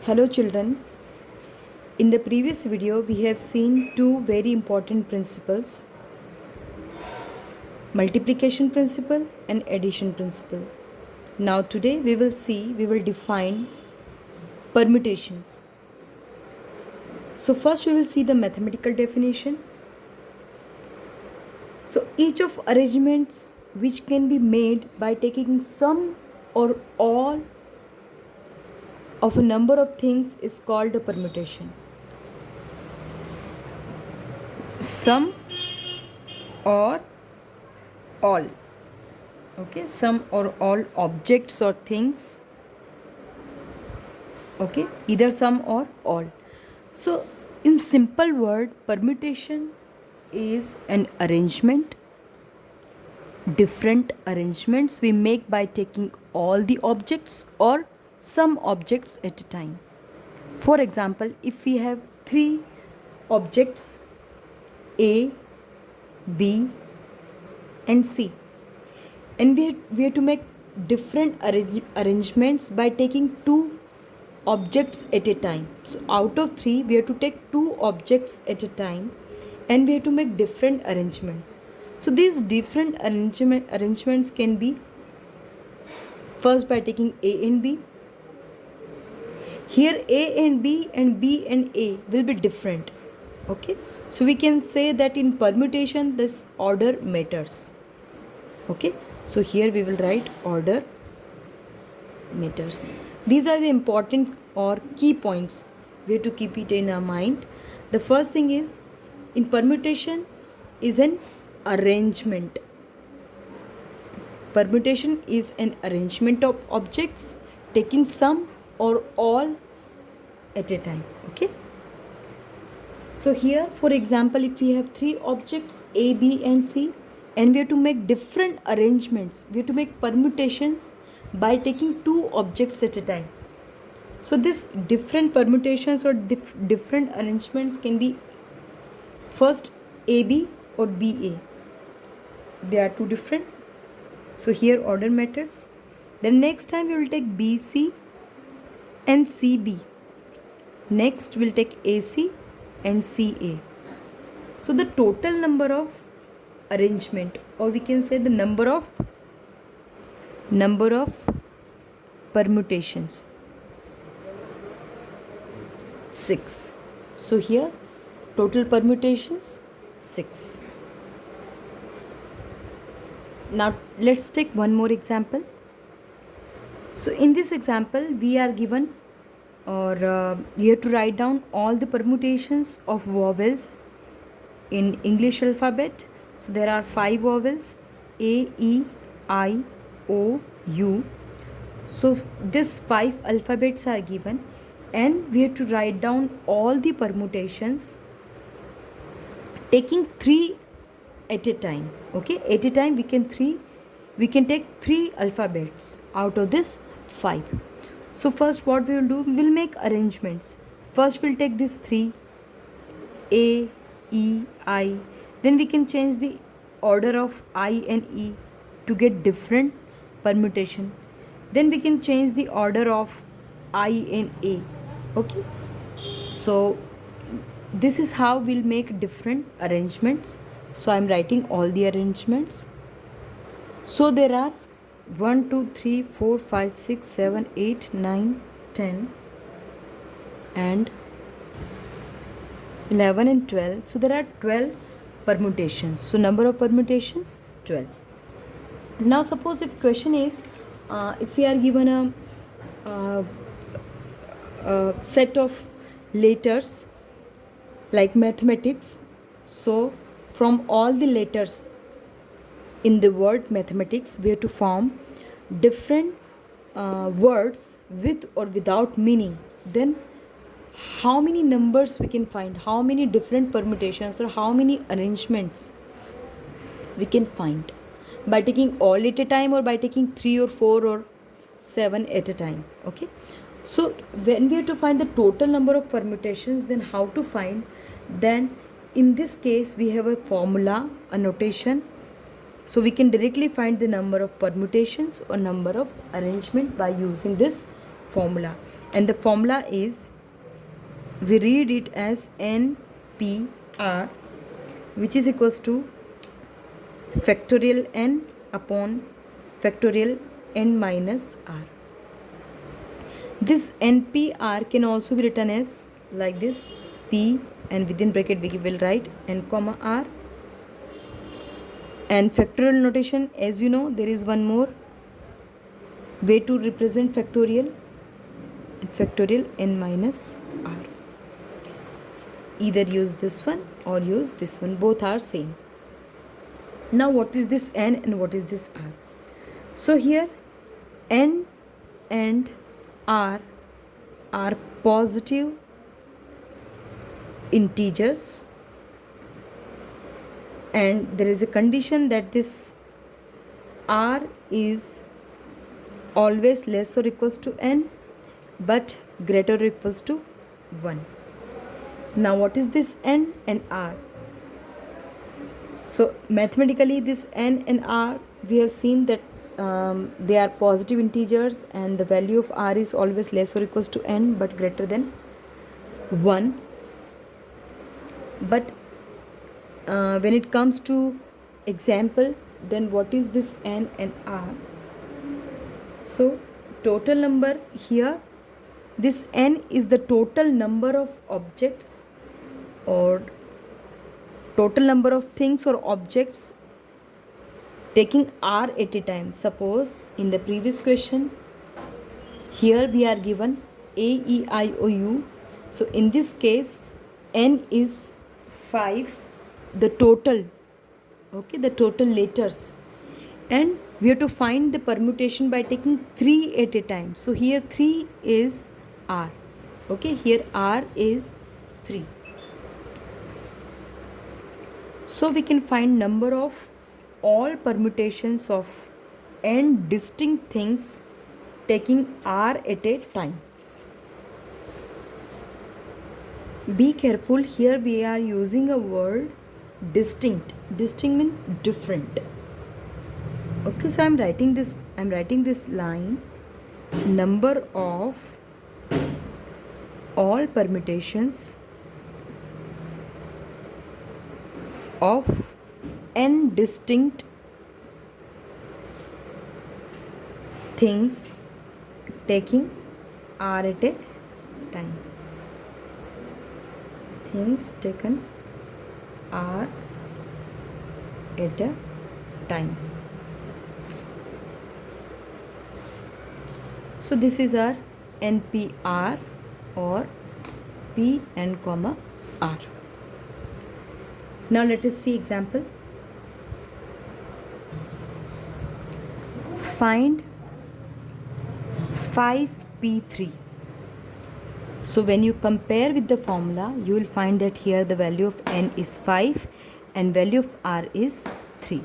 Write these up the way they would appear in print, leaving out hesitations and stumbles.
Hello children, in the previous video we have seen two very important principles, multiplication principle and addition principle. Now today we will define permutations. So first we will see the mathematical definition. So each of arrangements which can be made by taking sum or all of a number of things is called a permutation. Sum or all, okay, sum or all objects or things, okay, either sum or all. So in simple word, permutation is an arrangement, different arrangements we make by taking all the objects or some objects at a time. For example, if we have three objects A, B and C, and we have to make different arrangements by taking two objects at a time. So out of three we have to take two objects at a time and we have to make different arrangements. So these different arrangements can be first by taking A and B. Here A and B and A will be different, okay. So we can say that in permutation this order matters, okay. So here we will write order matters. These are the important or key points we have to keep it in our mind. The first thing is, in permutation is an arrangement. Permutation is an arrangement of objects taking some or all at a time, okay. So here, for example, if we have three objects A, B and C and we have to make different arrangements, we have to make permutations by taking two objects at a time. So this different permutations or different arrangements can be first AB or BA. They are two different. So here order matters. Then next time we will take BC and CB. Next we will take AC and CA. So the total number of arrangement, or we can say the number of permutations, 6. So here total permutations 6. Now let's take one more example. So in this example we are given, or you have to write down all the permutations of vowels in English alphabet. So there are 5 vowels, A, E, I, O, U. So these 5 alphabets are given and we have to write down all the permutations taking 3 at a time, okay. At a time we can take 3 alphabets out of this 5. So first what we will do, we will make arrangements. First we'll take these 3 A, E, I, then we can change the order of I and E to get different permutation. Then we can change the order of I and A, okay. So this is how we'll make different arrangements. So I'm writing all the arrangements. So there are 1, 2, 3, 4, 5, 6, 7, 8, 9, 10 and 11 and 12. So there are 12 permutations. So number of permutations 12. Now suppose if question is, if we are given a set of letters like mathematics, so from all the letters in the word mathematics we have to form different words with or without meaning, then how many numbers we can find, how many different permutations or how many arrangements we can find by taking all at a time or by taking 3 or 4 or 7 at a time, okay. So when we have to find the total number of permutations, then how to find? Then in this case we have a formula, a notation. So we can directly find the number of permutations or number of arrangement by using this formula, and the formula is, we read it as NPR, which is equals to factorial n upon factorial n minus r. This NPR can also be written as like this, P, and within bracket we will write n comma r. And factorial notation, as you know, there is one more way to represent factorial n minus r. Either use this one or use this one, both are same. Now what is this n and what is this r? So here n and r are positive integers, and there is a condition that this r is always less or equals to n but greater or equals to 1. Now what is this n and r? So mathematically this n and r, we have seen that they are positive integers and the value of r is always less or equals to n but greater than 1. But when it comes to example, then what is this n and r? So total number here, this n is the total number of objects or total number of things or objects taking r at a time. Suppose in the previous question, here we are given a, e, I, o, u. So in this case n is 5, the total, okay, the total letters, and we have to find the permutation by taking 3 at a time. So here 3 is r, okay, here r is 3. So we can find number of all permutations of n distinct things taking r at a time. Be careful, here we are using a word distinct. Distinct means different. Okay, so I'm writing this line, number of all permutations of n distinct things taking r at a time. Things taken r at a time. So this is our NPR or P n comma r. Now let us see example. Find 5p3. So when you compare with the formula, you will find that here the value of n is 5 and value of r is 3.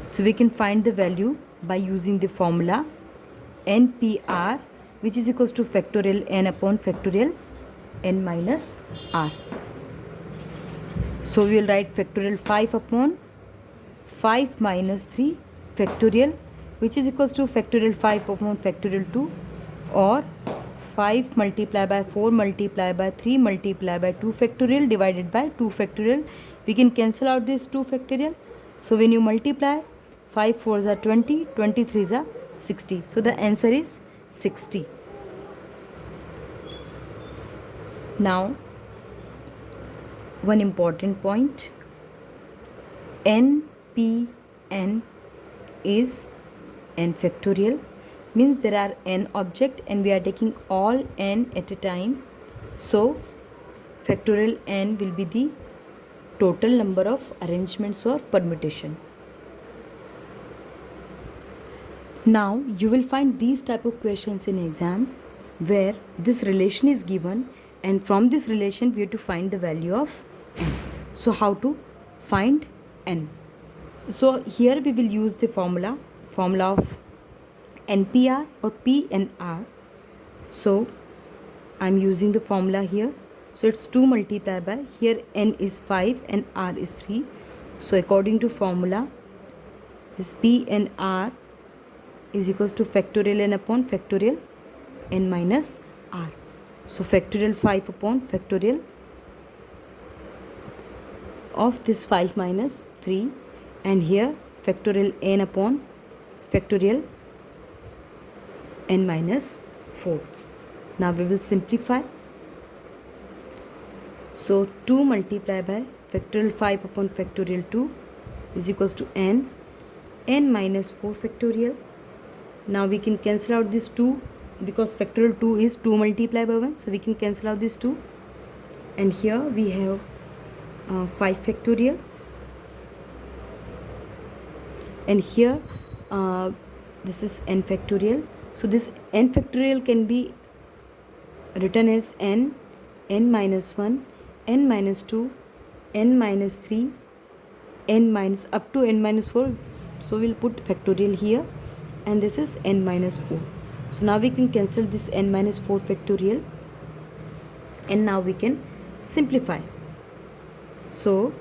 So we can find the value by using the formula NPR, which is equals to factorial n upon factorial n minus r. So we will write factorial 5 upon 5 minus 3 factorial, which is equals to factorial 5 upon factorial 2, or 5 multiplied by 4 multiplied by 3 multiplied by 2 factorial divided by 2 factorial. We can cancel out this 2 factorial. So when you multiply, 5 4s are 20, 23s are 60. So the answer is 60. Now one important point, NPN is n factorial, means there are n object and we are taking all n at a time. So factorial n will be the total number of arrangements or permutation. Now you will find these type of questions in exam where this relation is given and from this relation we have to find the value of n. So how to find n? So here we will use the formula of NPR or PNR. So I'm using the formula here. So it's 2 multiplied by, here n is 5 and r is 3. So according to formula, this PNR is equals to factorial n upon factorial n minus r. So factorial 5 upon factorial of this 5 minus 3, and here factorial n upon factorial n minus 4. Now we will simplify. So 2 multiplied by factorial 5 upon factorial 2 is equals to n minus 4 factorial. Now we can cancel out this 2 because factorial 2 is 2 multiplied by 1. So we can cancel out this 2. And here we have 5 factorial. And here this is n factorial. So this n factorial can be written as n minus 1, n minus 2, n minus 3, n minus up to n minus 4. So we'll put factorial here, and this is n minus 4. So now we can cancel this n minus 4 factorial, and now we can simplify. So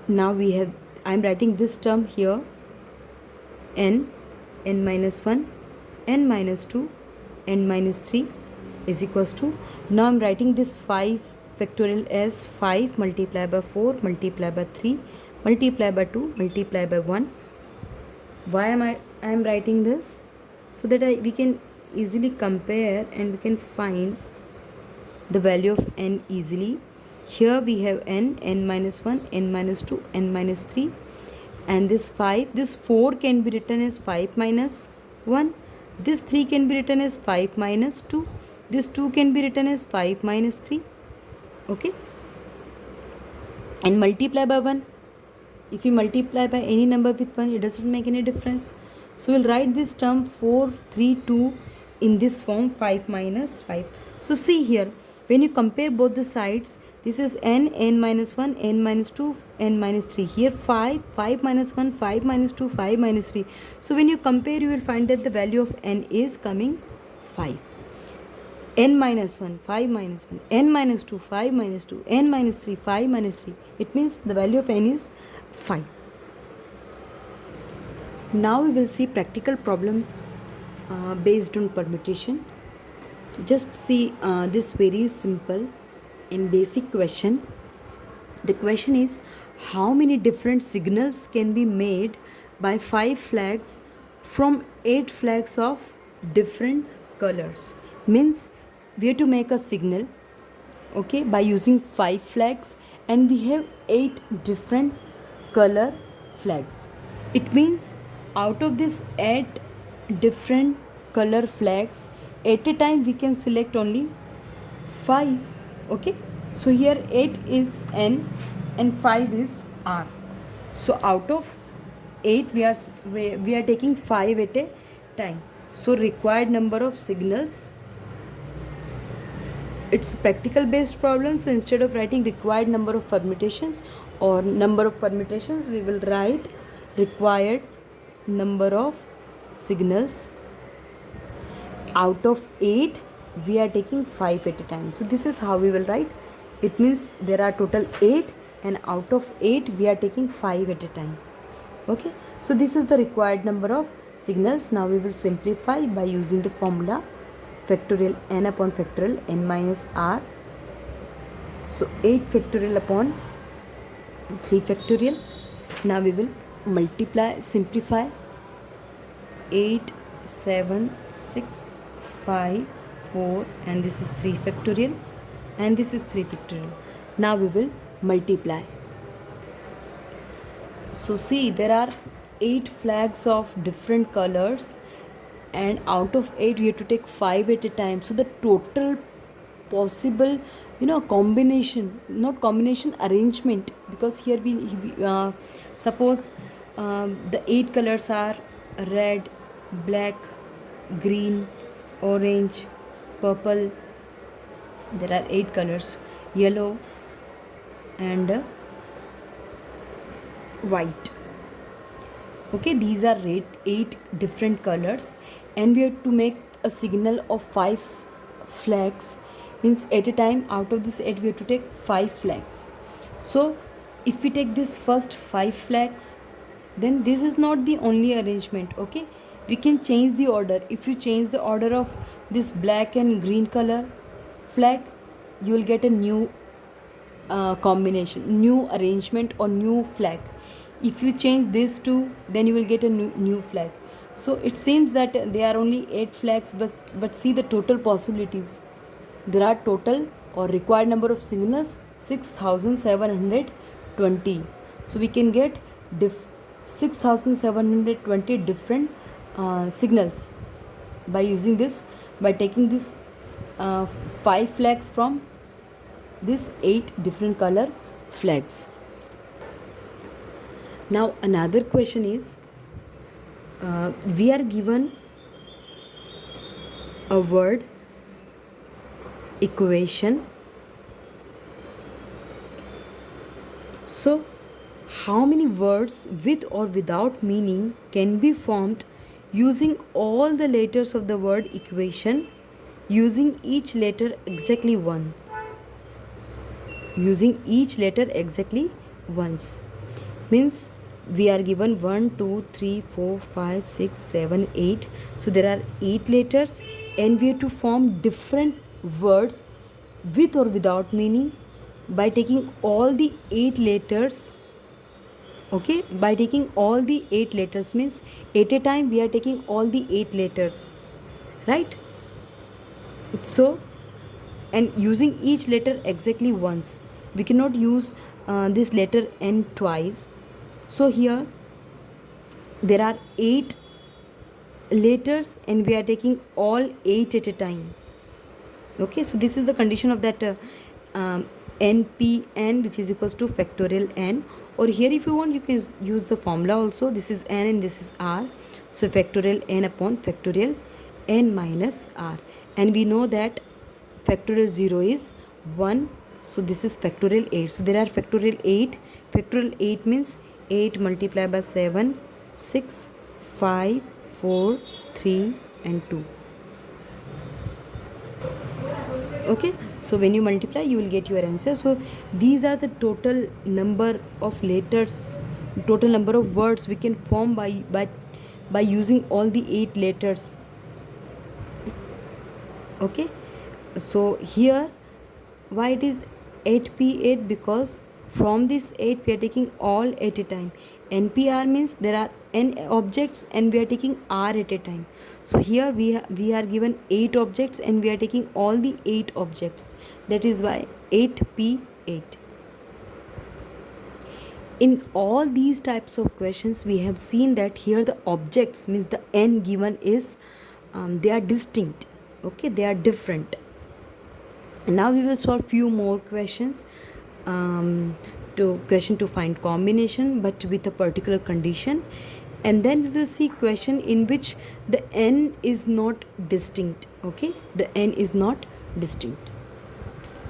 now we have, I'm writing this term here, n minus 1, n minus 2, n minus 3 is equals to, now I'm writing this 5 factorial as 5 multiplied by 4 multiplied by 3 multiplied by 2 multiplied by 1. Why am I am writing this? So that we can easily compare and we can find the value of n easily. Here we have n minus 1, n minus 2, n minus 3, and this 5, this 4 can be written as 5 minus 1, this 3 can be written as 5 minus 2, this 2 can be written as 5 minus 3. Okay, and multiply by 1. If you multiply by any number with 1, it doesn't make any difference. So we'll write this term 4, 3, 2 in this form, 5 minus 5. So see here, when you compare both the sides, this is n minus 1, n minus 2, n minus 3. Here 5 minus 1, 5 minus 2, 5 minus 3. So when you compare, you will find that the value of n is coming 5. n minus 1, 5 minus 1, n minus 2, 5 minus 2, n minus 3, 5 minus 3. It means the value of n is 5. Now we will see practical problems based on permutation. Just see this very simple and basic question. The question is, how many different signals can be made by 5 flags from 8 flags of different colors? Means we have to make a signal, okay, by using 5 flags, and we have 8 different color flags. It means out of these 8 different color flags, at a time we can select only 5. Okay, so here 8 is n and 5 is r. So out of 8 we are taking 5 at a time. So required number of signals, it's a practical based problem. So instead of writing required number of permutations or number of permutations, we will write required number of signals. Out of 8 we are taking 5 at a time. So this is how we will write. It means there are total 8, and out of 8 we are taking 5 at a time. Okay, so this is the required number of signals. Now we will simplify by using the formula factorial n upon factorial n minus r. So 8 factorial upon 3 factorial. Now we will multiply, simplify. 8, 7, 6, 5, 4, and this is 3 factorial, and this is 3 factorial. Now we will multiply. So see, there are 8 flags of different colors, and out of 8 we have to take 5 at a time. So the total possible, combination, not combination, arrangement, because here we suppose the 8 colors are red, black, green, orange, purple. There are 8 colors, yellow and white. Okay, these are 8 different colors, and we have to make a signal of 5 flags. Means at a time, out of this 8 we have to take 5 flags. So if we take this first 5 flags, then this is not the only arrangement. Okay, we can change the order. If you change the order of this black and green color flag, you will get a new combination, new arrangement or new flag. If you change these two, then you will get a new flag. So it seems that there are only 8 flags, but see the total possibilities. There are total or required number of signals 6720. So we can get 6720 different signals by using this, by taking this 5 flags from this 8 different color flags. Now another question is, we are given a word equation. So how many words with or without meaning can be formed using all the letters of the word equation, using each letter exactly once? Using each letter exactly once means we are given 1 2 3 4 5 6 7 8. So there are 8 letters and we have to form different words with or without meaning by taking all the 8 letters. Okay, by taking all the 8 letters means at a time we are taking all the 8 letters, right? So, and using each letter exactly once. We cannot use this letter N twice. So here there are 8 letters and we are taking all 8 at a time. Okay, so this is the condition of that NPN, which is equals to factorial N. Or here if you want, you can use the formula also. This is N and this is R. So factorial N upon factorial N minus R. And we know that factorial 0 is 1. So this is factorial 8. So there are factorial 8. Factorial 8 means 8 multiplied by 7, 6, 5, 4, 3 and 2. Okay, so when you multiply you will get your answer. So these are the total number of letters, total number of words we can form by using all the 8 letters. Okay, so here why it is 8p8, because from this 8 we are taking all at a time. NPR means there are n objects and we are taking R at a time. So here we are given 8 objects and we are taking all the 8 objects. That is why 8p8. In all these types of questions we have seen that here the objects means the n given is they are distinct. Okay, they are different. And now we will solve few more questions. To find combination but with a particular condition, and then we will see question in which the n is not distinct. Okay, the n is not distinct.